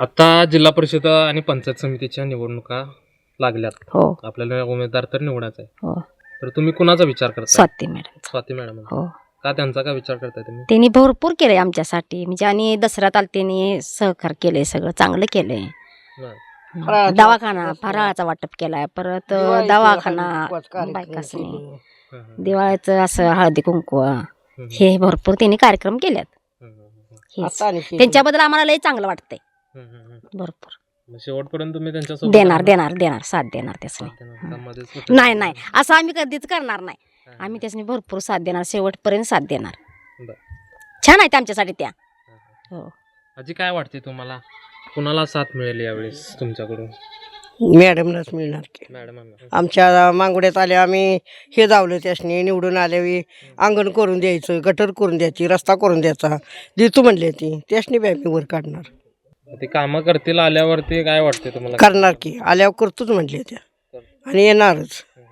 आता जिल्हा परिषद आणि पंचायत समितीच्या निवडणुका लागल्यात. हो आपल्याला उमेदवार तर निवडायचा आहे. हो तर तुम्ही कुणाचा विचार करता? स्वाती मॅडम. स्वाती मॅडम. हो का त्यांचा काय विचार करताय तुम्ही? त्यांनी भरपूर केलंय आमच्यासाठी, म्हणजे आणि दसऱ्यात आलं त्यांनी सहकार केलंय, सगळं चांगलं केलंय. बरं. दवाखाना फराळाचा वाटप केलाय, परत दवाखाना बायकासनी, हं, हं, दिवाळीचं असं हळदी कुंकू, हं, हं, हे भरपूर त्यांनी कार्यक्रम केल्यात. हं, हं, हं, हेच. त्यांच्याबद्दल आम्हाला लय चांगलं वाटतंय. हं, हं, हं. भरपूर मग शेवटपर्यंत तुम्ही त्यांच्यासोबत देणार राहणार? देणार देणार साथ देणार त्यासनी. साथ देणार. त्यामध्ये सुट्टी नाही देणार नाही असं आम्ही कधीच करणार नाही. नाही. आम्ही त्यासनी भरपूर साथ देणार, शेवटपर्यंत साथ देणार. बरं. छान आहेत आमच्यासाठी त्या. हं, हं. हो आजी काय वाटते तुम्हाला, कुणाला साथ मिळेल यावेळेस तुमच्याकडून? मॅडमलाच मिळणार की. मॅडमांना. आमच्या मांगुड्यात आले आम्ही हे जावलं त्यासनी निवडून आल्यावी अंगण करून द्यायचं, गटर करून द्यायची, रस्ता करून द्यायचा, देतो म्हणले ती त्यासनी बी आम्ही वर काढणार. ते कामं करतील आल्यावरती काय वाटते तुम्हाला? करणार की आल्यावर करतोच म्हणले त्या आणि येणारच.